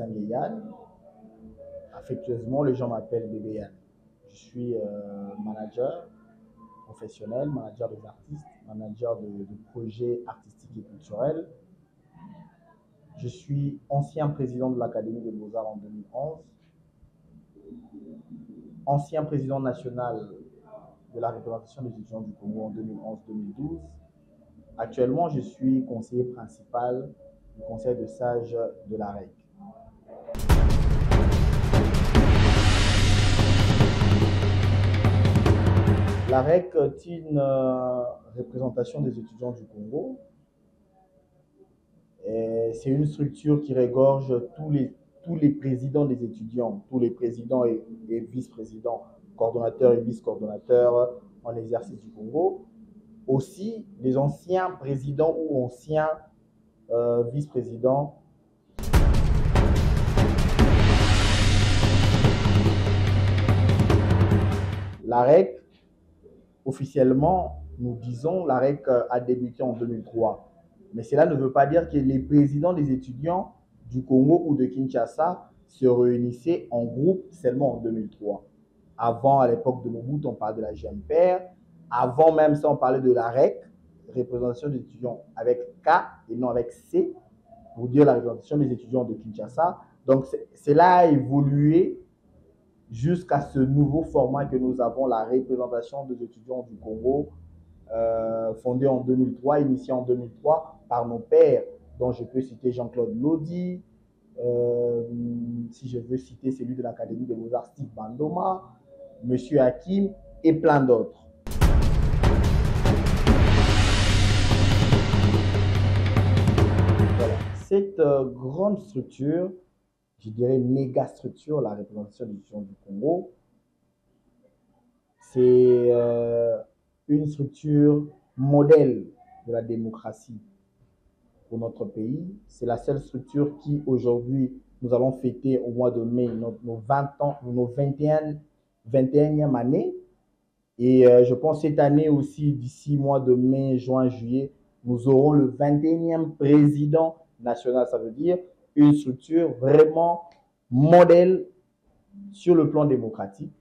distingué Yann. Affectueusement, les gens m'appellent Bébé Yann. Je suis manager professionnel, manager des artistes, manager de projets artistiques et culturels. Je suis ancien président de l'Académie des Beaux-Arts en 2011, ancien président national de la représentation des étudiants du Congo en 2011-2012. Actuellement, je suis conseiller principal du conseil de sages de la REC. La REC est une représentation des étudiants du Congo. C'est une structure qui regorge tous les présidents des étudiants, tous les présidents et vice-présidents, coordonnateurs et vice-coordonnateurs en exercice du Congo. Aussi, les anciens présidents ou anciens vice-présidents. La REC, officiellement, nous disons, la REC a débuté en 2003. Mais cela ne veut pas dire que les présidents des étudiants du Congo ou de Kinshasa se réunissaient en groupe seulement en 2003. Avant, à l'époque de Mobutu, on parlait de la GMPR. Avant même ça, on parlait de la REC, représentation des étudiants avec K et non avec C, pour dire la représentation des étudiants de Kinshasa. Donc, cela a évolué jusqu'à ce nouveau format que nous avons, la représentation des étudiants du Congo, fondée en 2003, initiée en 2003 par nos pères, dont je peux citer Jean-Claude Lodi, si je veux citer celui de l'Académie des Beaux-Arts, Steve Bandoma, Monsieur Hakim et plein d'autres. Voilà. Cette grande structure, je dirais méga structure, la représentation des étudiants du Congo, c'est une structure modèle de la démocratie pour notre pays. C'est la seule structure qui, aujourd'hui, nous allons fêter au mois de mai nos 20 ans, nos 21e année. Et je pense cette année aussi, d'ici mois de mai, juin, juillet, nous aurons le 21e président national. Ça veut dire une structure vraiment modèle sur le plan démocratique.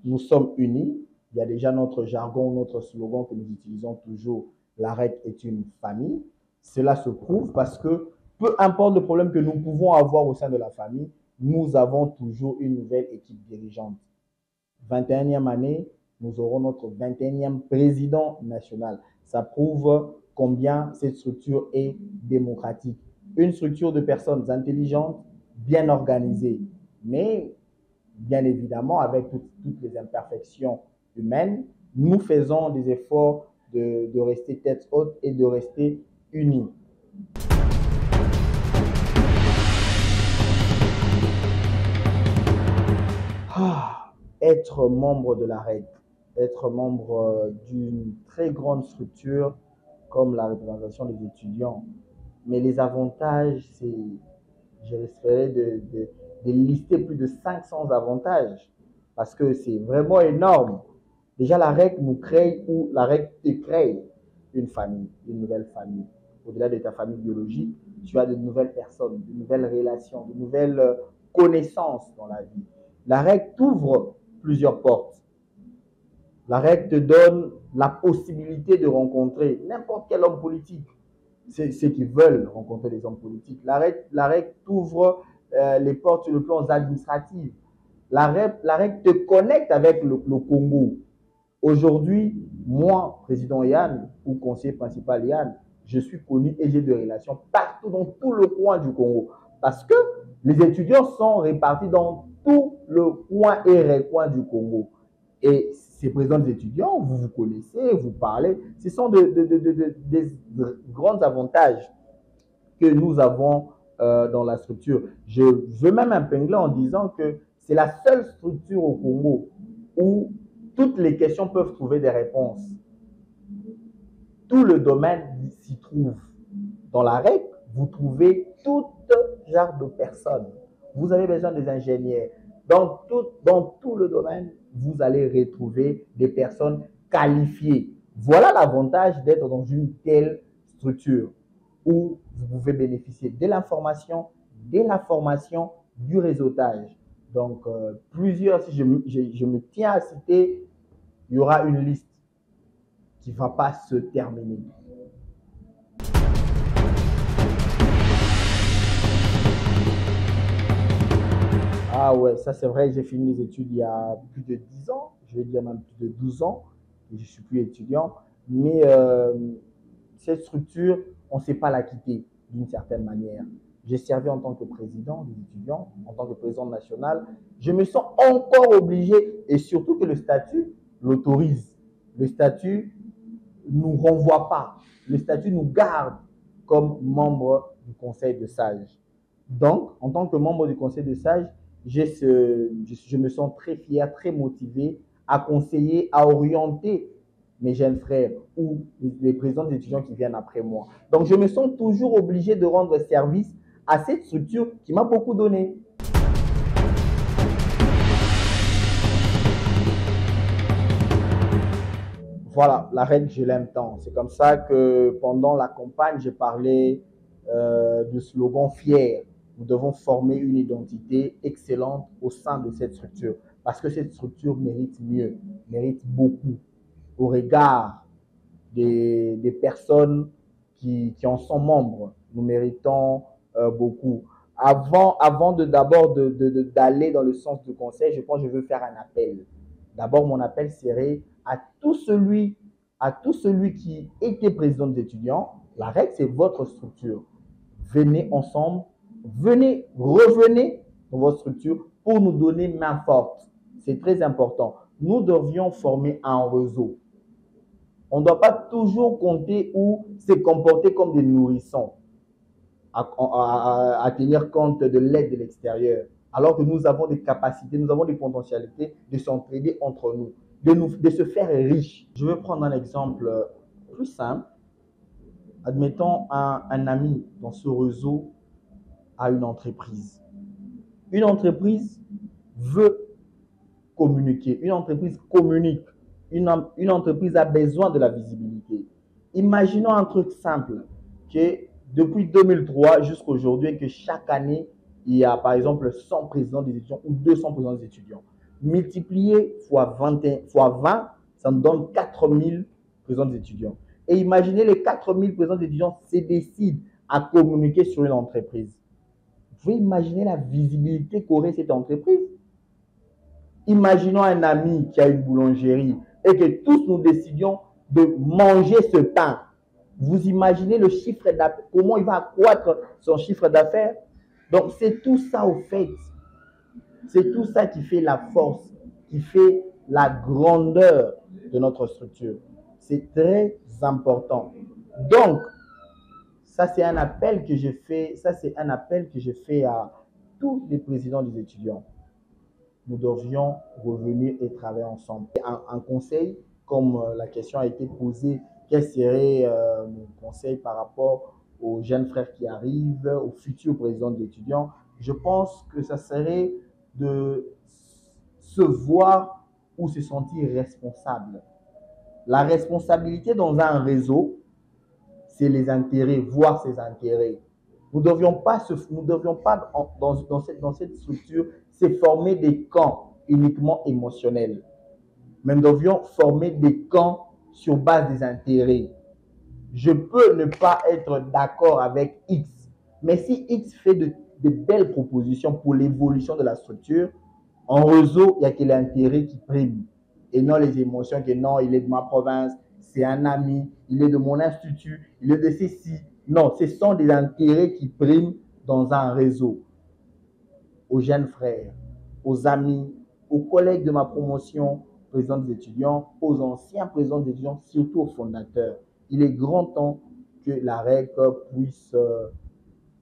Nous sommes unis. Il y a déjà notre jargon, notre slogan que nous utilisons toujours. La REC est une famille. Cela se prouve parce que peu importe le problème que nous pouvons avoir au sein de la famille, nous avons toujours une nouvelle équipe dirigeante. 21e année, nous aurons notre 21e président national. Ça prouve combien cette structure est démocratique. Une structure de personnes intelligentes, bien organisées, mais bien évidemment avec toutes les imperfections humaines, nous faisons des efforts de rester tête haute et de rester unis. Être membre de la REC, être membre d'une très grande structure comme la représentation des étudiants. Mais les avantages, c'est, je risquerais de lister plus de 500 avantages parce que c'est vraiment énorme. Déjà, la REC nous crée, ou la REC te crée une famille, une nouvelle famille. Au-delà de ta famille biologique, tu as de nouvelles personnes, de nouvelles relations, de nouvelles connaissances dans la vie. La REC t'ouvre plusieurs portes. La REC te donne la possibilité de rencontrer n'importe quel homme politique. C'est ceux qui veulent rencontrer des hommes politiques. La REC t'ouvre les portes sur le plan administratif. La REC te connecte avec le Congo. Aujourd'hui, moi, président Yann, ou conseiller principal Yann, je suis connu et j'ai des relations partout dans tout le coin du Congo. Parce que les étudiants sont répartis dans tout le coin et recoin du Congo. Et ces présidents des étudiants, vous vous connaissez, vous parlez. Ce sont des grands avantages que nous avons dans la structure. Je veux même épingler en disant que c'est la seule structure au Congo où toutes les questions peuvent trouver des réponses. Tout le domaine s'y trouve. Dans la REC, vous trouvez tout genre de personnes. Vous avez besoin des ingénieurs. Dans tout le domaine, vous allez retrouver des personnes qualifiées. Voilà l'avantage d'être dans une telle structure où vous pouvez bénéficier de l'information, dès la formation, du réseautage. Donc, plusieurs, si je me tiens à citer, il y aura une liste qui ne va pas se terminer. Ah ouais, ça c'est vrai, j'ai fini les études il y a plus de 10 ans, je vais dire même plus de 12 ans, et je ne suis plus étudiant. Mais cette structure, on ne sait pas la quitter d'une certaine manière. J'ai servi en tant que président des étudiants, en tant que président national. Je me sens encore obligé, et surtout que le statut l'autorise. Le statut ne nous renvoie pas. Le statut nous garde comme membre du conseil de sages. Donc, en tant que membre du conseil de sages, je me sens très fier, très motivé à conseiller, à orienter mes jeunes frères ou les présidents d'étudiants qui viennent après moi. Donc, je me sens toujours obligé de rendre service à cette structure qui m'a beaucoup donné. Voilà, la règle, je l'aime tant. C'est comme ça que pendant la campagne, j'ai parlé de slogan fier. Nous devons former une identité excellente au sein de cette structure parce que cette structure mérite mieux, mérite beaucoup au regard des personnes qui en sont membres. Nous méritons beaucoup. Avant d'abord d'aller dans le sens du conseil, je pense que je veux faire un appel. D'abord, mon appel serait à tout celui qui était président des étudiants. La règle, c'est votre structure. Venez ensemble, revenez dans votre structure pour nous donner main forte. C'est très important. Nous devions former un réseau. On ne doit pas toujours compter ou se comporter comme des nourrissons à tenir compte de l'aide de l'extérieur. Alors que nous avons des capacités, nous avons des potentialités de s'entraider entre nous, de se faire riches. Je vais prendre un exemple plus simple. Admettons un ami dans ce réseau a une entreprise. Une entreprise veut communiquer, une entreprise communique, une entreprise a besoin de la visibilité. Imaginons un truc simple, que depuis 2003 jusqu'à aujourd'hui, que chaque année, il y a par exemple 100 présidents des étudiants ou 200 présidents des étudiants. Multiplié fois 20, ça nous donne 4000 présidents des étudiants. Et imaginez les 4000 présidents des étudiants se décident à communiquer sur une entreprise. Vous pouvez imaginer la visibilité qu'aurait cette entreprise? Imaginons un ami qui a une boulangerie et que tous nous décidions de manger ce pain. Vous imaginez le chiffre d'affaires, comment il va accroître son chiffre d'affaires? Donc, c'est tout ça au fait. C'est tout ça qui fait la force, qui fait la grandeur de notre structure. C'est très important. Donc, ça, c'est un appel que je fais, à tous les présidents des étudiants. Nous devions revenir et travailler ensemble. Un conseil, comme la question a été posée, quel serait mon conseil par rapport aux jeunes frères qui arrivent, aux futurs présidents d'étudiants? Je pense que ça serait de se voir ou se sentir responsable. La responsabilité dans un réseau, c'est les intérêts, voir ses intérêts. Nous ne devions pas, dans cette structure, se former des camps uniquement émotionnels. Mais nous devions former des camps sur base des intérêts. Je peux ne pas être d'accord avec X, mais si X fait de belles propositions pour l'évolution de la structure, en réseau, il n'y a que l'intérêt qui prime et non les émotions que non, il est de ma province, c'est un ami, il est de mon institut, il est de ceci. Non, ce sont des intérêts qui priment dans un réseau. Aux jeunes frères, aux amis, aux collègues de ma promotion, présidents des étudiants, aux anciens présidents des étudiants, surtout aux fondateurs. Il est grand temps que la REC puisse,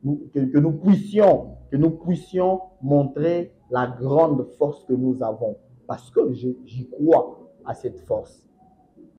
que nous puissions montrer la grande force que nous avons. Parce que j'y crois à cette force.